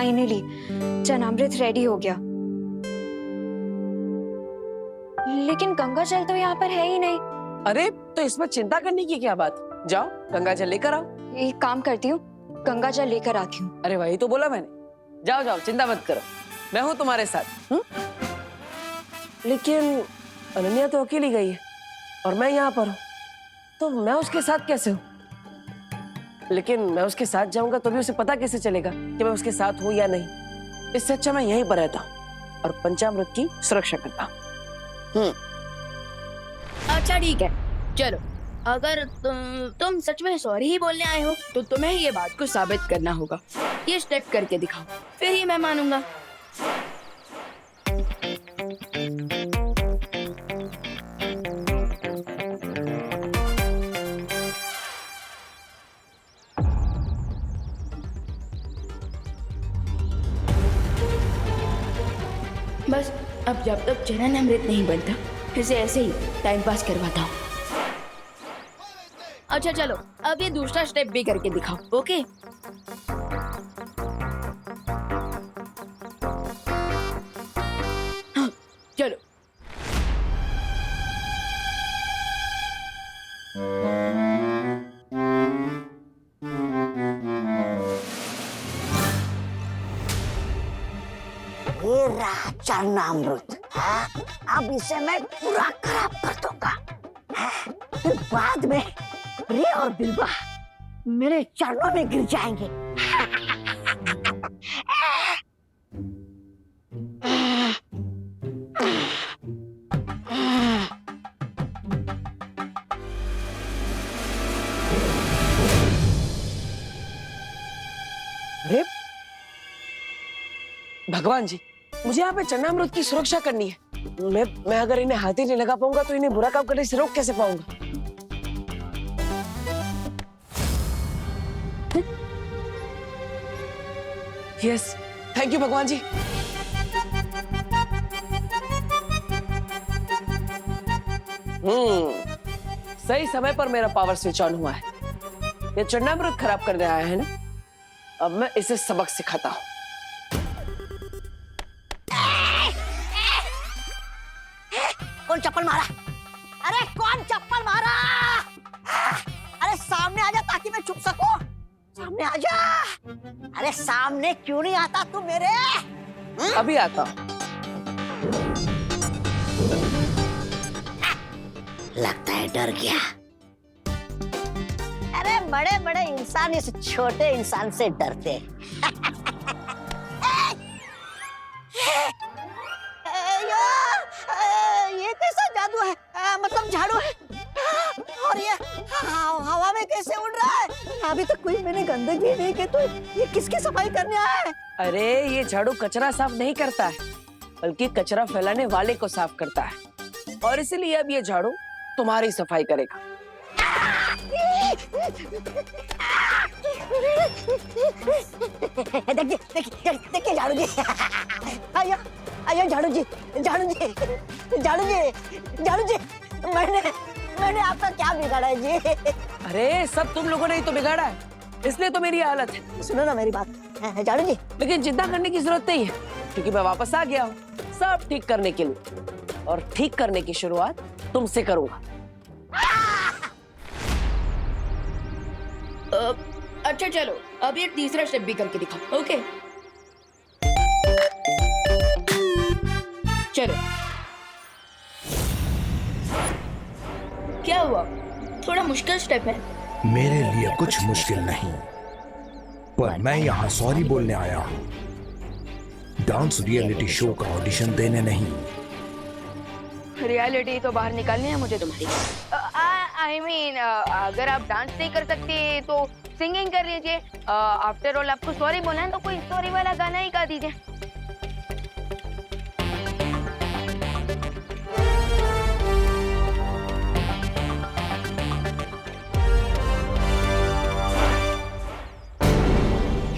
Finally चनामृत ready हो गया, लेकिन गंगा जल तो यहाँ पर है ही नहीं। अरे तो इसमें चिंता करने की क्या बात, जाओ गंगा जल लेकर आओ। एक काम करती हूँ, गंगा जल लेकर आती हूँ। अरे वही तो बोला मैंने, जाओ जाओ चिंता मत करो, मैं हूँ तुम्हारे साथ। लेकिन अनन्या तो अकेली गई है और मैं यहाँ पर हूँ, तो मैं उसके साथ कैसे हूँ? लेकिन मैं उसके साथ जाऊंगा तो भी उसे पता कैसे चलेगा कि मैं उसके साथ हूँ या नहीं? इससे अच्छा मैं यहीं पर रहता हूँ और पंचामृत की सुरक्षा करता हूँ। अच्छा ठीक है, चलो अगर तुम सच में सॉरी ही बोलने आए हो तो तुम्हें ये बात को साबित करना होगा। ये स्टेप करके दिखाओ, फिर ही मैं मानूंगा। बस अब जब तक चरण अमृत नहीं बनता इसे ऐसे ही टाइम पास करवाता हूँ। अच्छा चलो अब ये दूसरा स्टेप भी करके दिखाओ, ओके? हाँ, चलो। ये रहा चरणामृत, अब इसे मैं पूरा खराब कर दूंगा। फिर बाद में प्रिय और बिल्वा मेरे चरणों में गिर जाएंगे। अरे भगवान जी, मुझे यहाँ पे चरणामृत की सुरक्षा करनी है। मैं अगर इन्हें हाथ ही नहीं लगा पाऊंगा तो इन्हें बुरा काम करने से रोक कैसे पाऊंगा? यस, थैंक यू भगवान जी। सही समय पर मेरा पावर स्विच ऑन हुआ है। ये चरणामृत खराब करने आया है ना, अब मैं इसे सबक सिखाता हूँ। कौन चप्पल मारा? अरे कौन चप्पल मारा? अरे सामने आजा ताकि मैं छुप सकूं। सामने आजा। अरे सामने क्यों नहीं आता तू मेरे? अभी आता हूँ। लगता है डर गया। अरे बड़े बड़े इंसान इस छोटे इंसान से डरते हैं। ये कैसा जादू है? मतलब झाड़ू है और ये हवा में कैसे उड़ रहा है? अभी तक कोई मैंने गंदगी नहीं की, तो ये किसकी सफाई करने आया है? अरे ये झाड़ू कचरा साफ नहीं करता है, बल्कि कचरा फैलाने वाले को साफ करता है, और इसलिए अब ये झाड़ू तुम्हारी सफाई करेगा। देखिए झाड़ू जी। आइए आइए झाड़ू जी, झाड़ू जी, झाड़ू जी, झाड़ू जी। मैंने आपका क्या बिगाड़ा है जी? अरे सब तुम लोगों ने ही तो बिगाड़ा है, इसलिए तो मेरी हालत है। सुनो ना मेरी बात झाड़ू जी। लेकिन चिंता करने की जरूरत नहीं है, क्योंकि मैं वापस आ गया हूँ सब ठीक करने के लिए, और ठीक करने की शुरुआत तुमसे करूंगा। अच्छा चलो अब ये तीसरा स्टेप भी करके दिखाओ, ओके? चलो। क्या हुआ? थोड़ा मुश्किल स्टेप है। मेरे लिए कुछ मुश्किल नहीं, पर मैं यहाँ सॉरी बोलने आया हूँ, डांस रियलिटी शो का ऑडिशन देने नहीं। रियलिटी तो बाहर निकालनी है मुझे तुम्हारी। I mean, अगर आप डांस नहीं कर सकते तो सिंगिंग कर लीजिए। आफ्टर ऑल आपको सॉरी बोलना है तो कोई सॉरी वाला गाना ही गा दीजिए।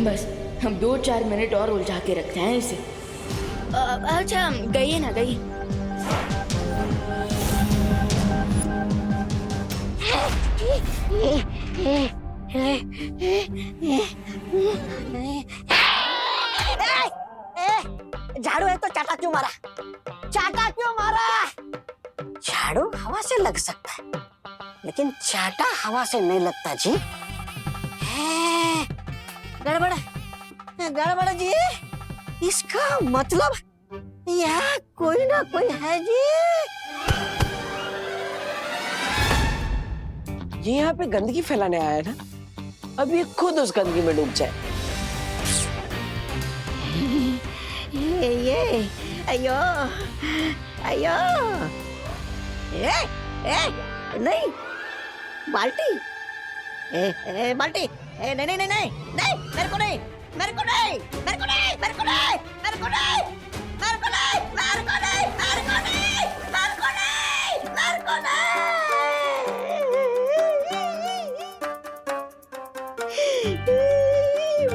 बस हम 2-4 मिनट और उलझा के रखते हैं इसे। अच्छा गई ना गई। झाड़ू है तो चाटा क्यों मारा? चाटा क्यों मारा? झाड़ू हवा से लग सकता है, लेकिन चाटा हवा से नहीं लगता जी। गड़बड़ है, गड़बड़ जी। इसका मतलब यहाँ कोई ना कोई है जी। ये यहाँ पे गंदगी फैलाने आया है ना, अब ये खुद उस गंदगी में डूब जाए। ये अयो अयो, नहीं बाल्टी, बाल्टी, नहीं नहीं नहीं नहीं नहीं, मेरे को नहीं, मेरे को नहीं, मेरे को नहीं, मेरे को नहीं, मेरे को नहीं, मेरे को नहीं, मेरे को नहीं, मेरे को नहीं, मेरे को नहीं, मेरे को नहीं,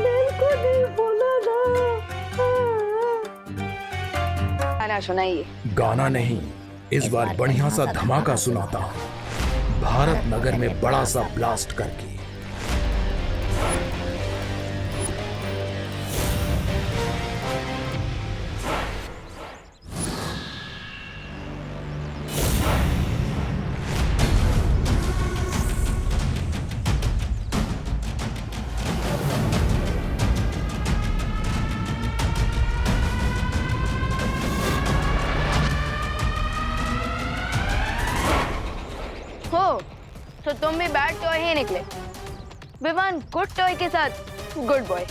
मेरे को नहीं बोला ना। गाना सुनाइए। गाना नहीं, इस बार बढ़िया सा धमाका सुनाता हूं, भारत नगर में बड़ा सा ब्लास्ट करके। तो तुम भी बैड टॉय ही निकले। विवान गुड टॉय के साथ गुड बॉय,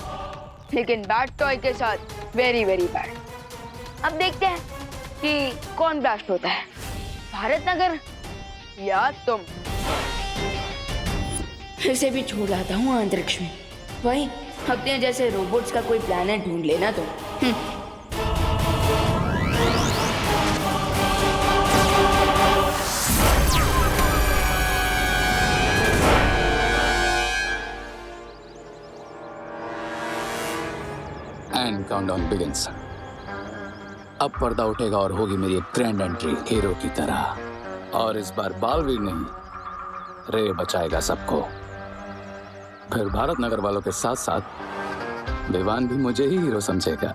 लेकिन बैड टॉय के साथ वेरी वेरी बैड। अब देखते हैं कि कौन ब्लास्ट होता है, भारत नगर या तुम। इसे भी छोड़ लाता हूँ अंतरिक्ष में, वही अपने जैसे रोबोट्स का कोई प्लैनेट ढूंढ लेना तुम। And countdown begins. अब पर्दा उठेगा और होगी मेरी एक ग्रैंड एंट्री हीरो की तरह। और इस बार बालवीर नहीं, रे बचाएगा सबको। फिर भारत नगर वालों के साथ साथ विवान भी मुझे ही हीरो समझेगा।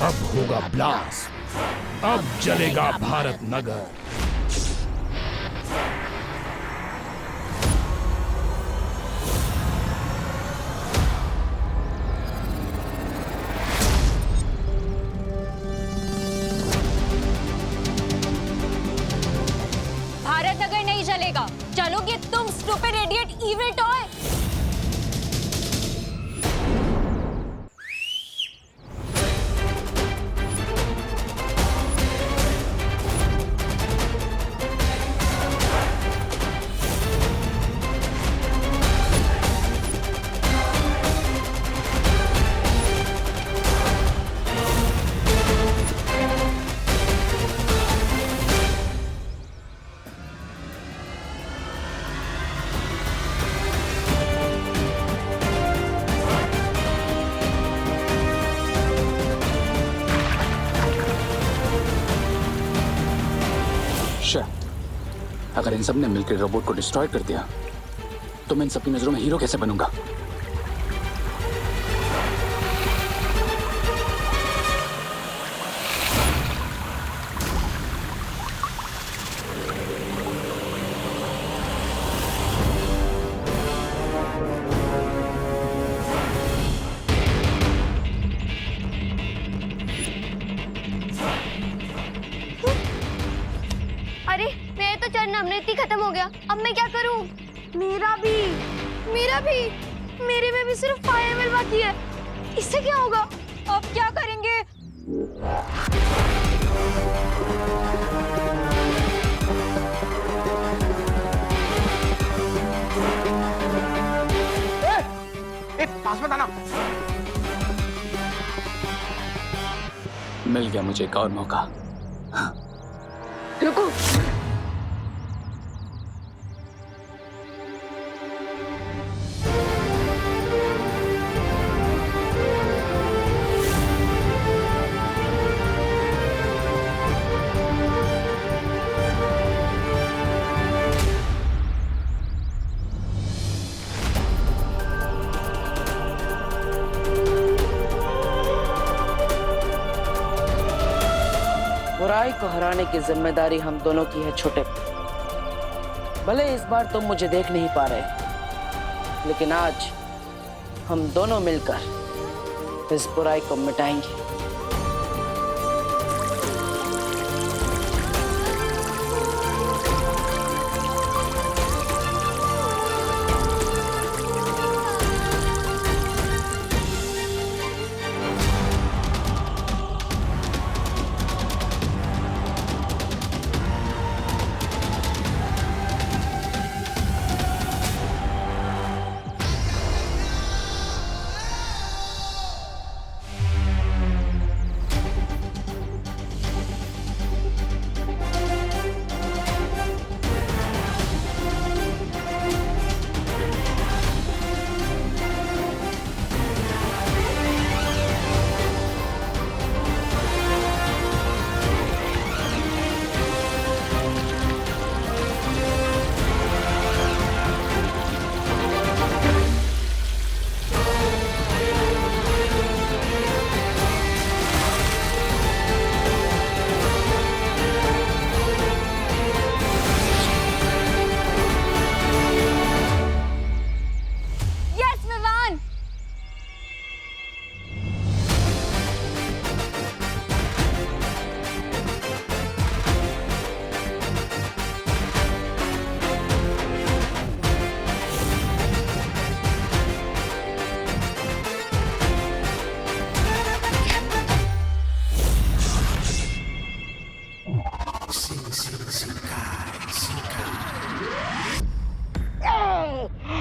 अब होगा ब्लास्ट, अब जलेगा भारत नगर। भारत नगर नहीं जलेगा, चलोगे तुम स्टूपिड इडियट इविल टॉय। अगर इन सब ने मिलकर रोबोट को डिस्ट्रॉय कर दिया तो मैं इन सबकी नजरों में हीरो कैसे बनूंगा? अरे मेरा तो चढ़ना अमृत ही खत्म हो गया, अब मैं क्या करूं? मेरा भी, मेरे में भी सिर्फ फायर वेल बाकी है। इससे क्या होगा? अब क्या करेंगे? पास में आना। मिल गया मुझे एक और मौका। रुको, को हराने की जिम्मेदारी हम दोनों की है छोटे। भले इस बार तुम मुझे देख नहीं पा रहे, लेकिन आज हम दोनों मिलकर इस बुराई को मिटाएंगे।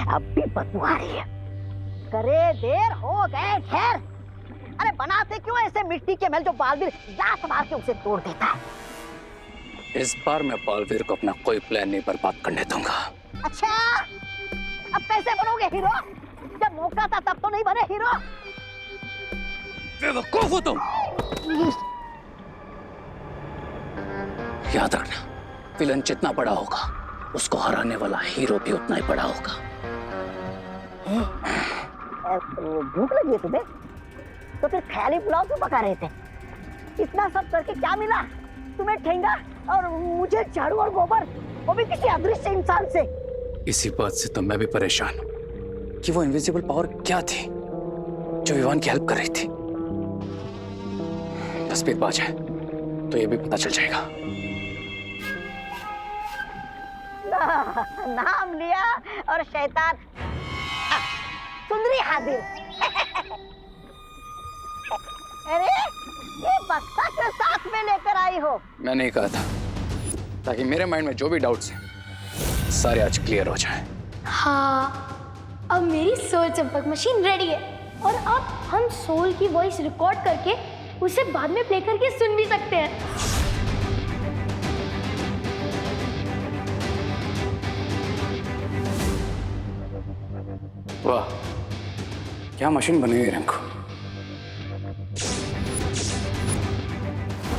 अब भी बदबू आ रही है। करे देर हो गए खैर। अरे बनाते क्यों ऐसे मिट्टी के महल जो बालवीर लात मार के उसे तोड़ देता है। इस बार मैं बालवीर को अपना कोई प्लान नहीं बर्बाद करने दूंगा। अच्छा, अब कैसे बनोगे हीरो? जब मौका था तब तो नहीं बने हीरो। बेवकूफ हो तुम। याद रखना, विलन जितना बड़ा होगा उसको हराने वाला हीरो भी उतना ही बड़ा होगा। भूख लगी है तुम्हें? तो फिर ख्याली पुलाव क्यों पका रहे थे? इतना सब करके क्या मिला तुम्हें? ठेंगा और मुझे झाड़ू और गोबर, वो भी किसी अदृश्य इंसान से। इसी बात से तो मैं भी परेशान हूं कि वो इनविजिबल पावर क्या थी जो विवान की हेल्प कर रही थी। तस्वीर बाज है तो ये भी पता चल जाएगा। नाम लिया और शैतान सुंदरी हाजिर। अरे ये बक्सा के साथ में लेकर आई हो? मैंने ही कहा था ताकि मेरे माइंड में जो भी डाउट्स हैं सारे आज क्लियर हो जाएं। हाँ, अब मेरी सोल चंपक मशीन रेडी है और अब हम सोल की वॉइस रिकॉर्ड करके उसे बाद में प्ले करके सुन भी सकते हैं। वाह, क्या मशीन बनी है रिंकू।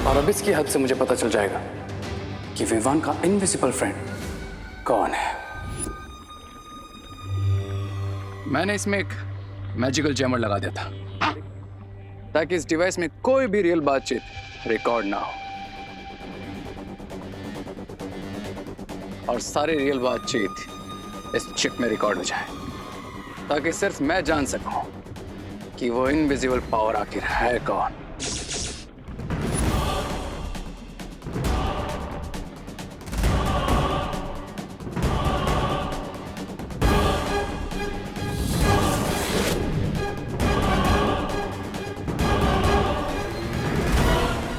और अब इसकी हेल्प से मुझे पता चल जाएगा कि विवान का इनविजिबल फ्रेंड कौन है। मैंने इसमें एक मैजिकल जैमर लगा दिया था ताकि इस डिवाइस में कोई भी रियल बातचीत रिकॉर्ड ना हो और सारी रियल बातचीत इस चिप में रिकॉर्ड हो जाए, ताकि सिर्फ मैं जान सकूं कि वो इनविजिबल पावर आखिर है कौन।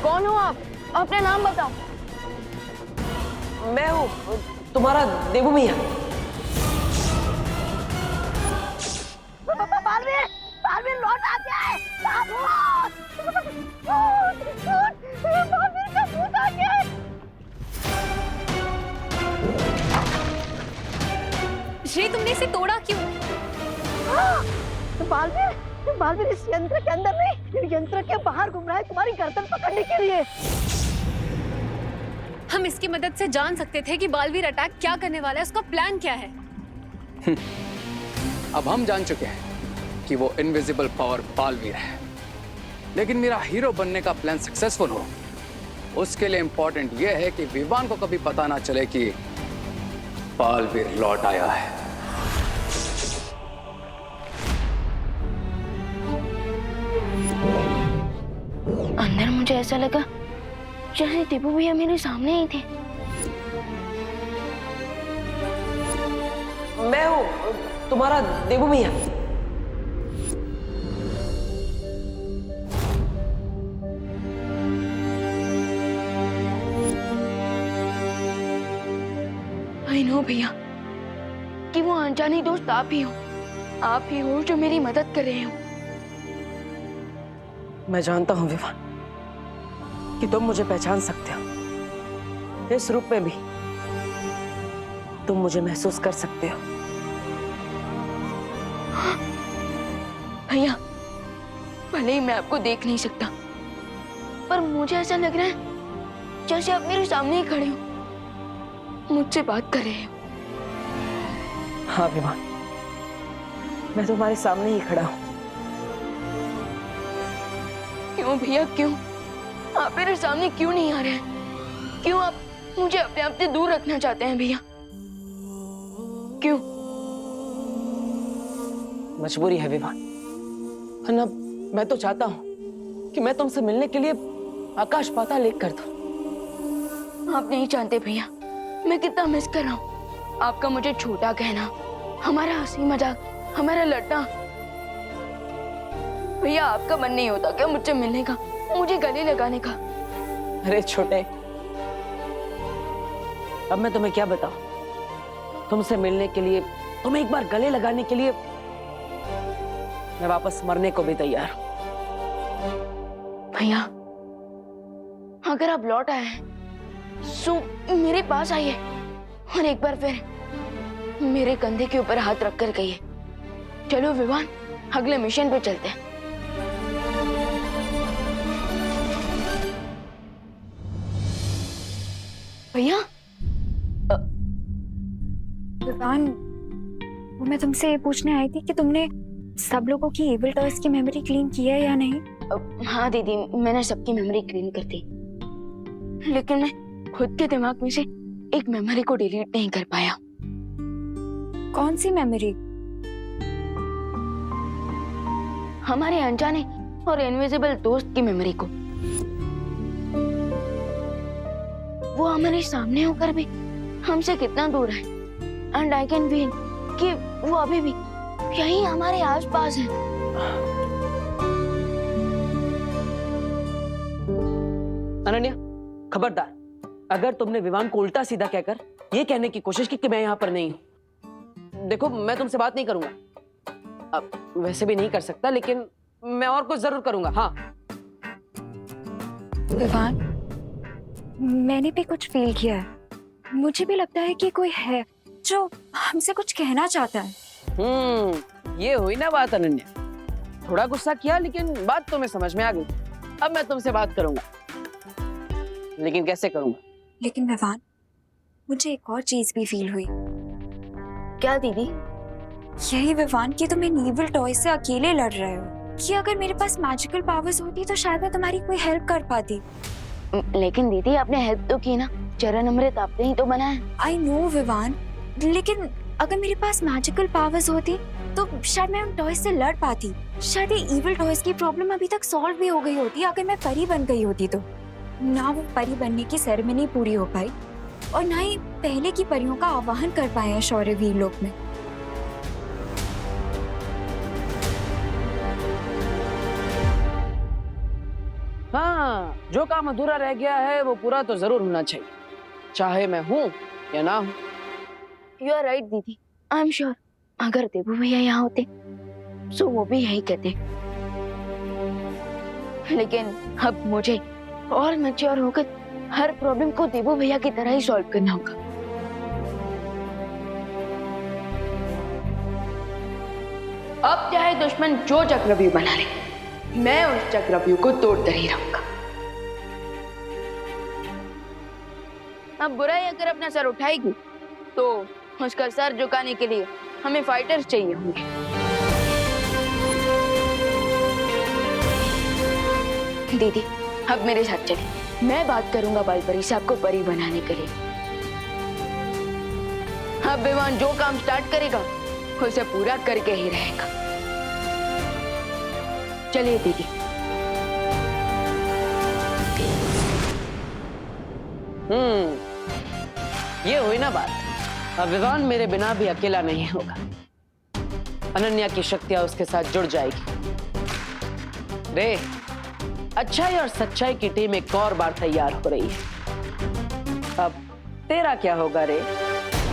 कौन हो आप? अपना नाम बताओ। मैं हूँ तुम्हारा देवू मिया। बालवीर, बालवीर लौट आ गया है। बालवीर का भूत आ गया है। श्री, तुमने इसे तोड़ा क्यों? बालवीर, बालवीर इस यंत्र के अंदर नहीं, यंत्र के बाहर घूम रहा है तुम्हारी गर्दन पकड़ने के लिए। हम इसकी मदद से जान सकते थे कि बालवीर अटैक क्या करने वाला है, उसका प्लान क्या है। अब हम जान चुके हैं कि वो इनविजिबल पावर बालवीर है, लेकिन मेरा हीरो बनने का प्लान सक्सेसफुल हो उसके लिए इम्पोर्टेंट यह है कि विवान को कभी पता ना चले कि बालवीर लौट आया है। अंदर मुझे ऐसा लगा जैसे देबू भैया मेरे सामने ही थे। मैं हूँ तुम्हारा देबू भैया। आई नो भैया कि वो अनजानी दोस्त आप ही हो। आप ही हो जो मेरी मदद कर रहे हो। मैं जानता हूँ विवान कि तुम मुझे पहचान सकते हो। इस रूप में भी तुम मुझे महसूस कर सकते हो। भैया भले ही मैं आपको देख नहीं सकता, पर मुझे ऐसा लग रहा है जैसे आप मेरे सामने ही खड़े हो, मुझसे बात कर रहे हो। हाँ विवान, मैं तुम्हारे सामने ही खड़ा हूँ। क्यों भैया क्यों? आप मेरे सामने क्यों नहीं आ रहे हैं? क्यों आप मुझे अपने आप से दूर रखना चाहते हैं भैया? क्यों? मजबूरी है विवान, वरना मैं तो चाहता हूँ कि मैं तुमसे मिलने के लिए आकाश पाताल एक कर दूं। आप नहीं जानते भैया मैं कितना मिस कर रहा हूँ आपका मुझे छोटा कहना, हमारा हंसी मजाक, हमारा लड़ना। भैया आपका मन नहीं होता क्या मुझसे मिलने का, मुझे गले लगाने का? अरे छोटे, अब मैं तुम्हें क्या बताऊं? तुमसे मिलने के लिए, तुम्हें एक बार गले लगाने के लिए मैं वापस मरने को भी तैयार हूं। भैया अगर आप लौट आए हैं तो मेरे पास आइए और एक बार फिर मेरे कंधे के ऊपर हाथ रखकर कहिए, चलो विवान अगले मिशन पे चलते हैं। भैया विवान, वो मैं तुमसे ये पूछने आई थी कि तुमने सब लोगों की एविल टॉयज की मेमोरी क्लीन की है या नहीं? हाँ दीदी, मैंने सबकी मेमोरी क्लीन कर दी, लेकिन मैं खुद के दिमाग में से एक मेमोरी को डिलीट नहीं कर पाया। कौन सी मेमोरी? हमारे अनजाने और इनविजिबल दोस्त की मेमोरी को। वो हमारे सामने होकर भी हमसे कितना दूर है, एंड आई कैन फील कि वो अभी भी यहीं हमारे आसपास है। अनन्या, खबरदार, अगर तुमने विवान को उल्टा सीधा कहकर ये कहने की कोशिश की कि मैं यहाँ पर नहीं हूँ, देखो मैं तुमसे बात नहीं करूंगा। अब वैसे भी नहीं कर सकता, लेकिन मैं और कुछ जरूर करूंगा। हाँ विवान, मैंने भी कुछ फील किया है। मुझे भी लगता है कि कोई है जो हमसे कुछ कहना चाहता है। ये हुई ना बात अनन्या। थोड़ा गुस्सा किया, लेकिन बात तुम्हें समझ में आ गई। अब मैं तुमसे बात करूंगा, लेकिन कैसे करूंगा? लेकिन विवान, मुझे एक और चीज भी फील हुई। क्या दीदी? यही विवान कि तुम इन एविल टॉय से अकेले लड़ रहे हो, कि अगर मेरे पास मैजिकल पावर्स होती तो शायद मैं तुम्हारी कोई हेल्प कर पाती। लेकिन दीदी आपने हेल्प तो की ना, चरण अमृत आपने ही तो बनाया। आई नो विवान, लेकिन अगर मेरे पास मैजिकल पावर्स होती तो शायद मैं उन टॉयज से लड़ पाती। शायद ये इविल टॉयज की प्रॉब्लम अभी तक सॉल्व भी हो गई होती अगर मैं परी बन गई होती तो। ना वो परी बनने की सेरेमनी पूरी हो पाई और ना ही पहले की परियों का आवाहन कर पाए हैं शौर्यवीर लोक में। हाँ, जो काम अधूरा रह गया है वो पूरा तो जरूर होना चाहिए, चाहे मैं हूँ या ना हूँ। यू आर राइट दीदी, आई एम श्योर अगर देबू भैया यहाँ होते तो वो भी यही कहते। लेकिन अब मुझे और मैच्योर होकर हर प्रॉब्लम को देबू भैया की तरह ही सॉल्व करना होगा। अब चाहे दुश्मन जो चक्रव्यूह बना ले, मैं उस चक्रव्यूह को तोड़कर ही रहूंगा। अब बुराई अगर अपना सर उठाएगी तो उसका सर झुकाने के लिए हमें फाइटर्स चाहिए होंगे। दीदी अब मेरे साथ चलिए। मैं बात करूंगा बालपरी से आपको परी बनाने के लिए। अब विमान जो काम स्टार्ट करेगा उसे पूरा करके ही रहेगा। चलिए दीदी। ये हुई ना बात। अब विवान मेरे बिना भी अकेला नहीं होगा। अनन्या की शक्तियां उसके साथ जुड़ जाएगी। रे, अच्छाई और सच्चाई की टीम एक और बार तैयार हो रही है। अब तेरा क्या होगा रे?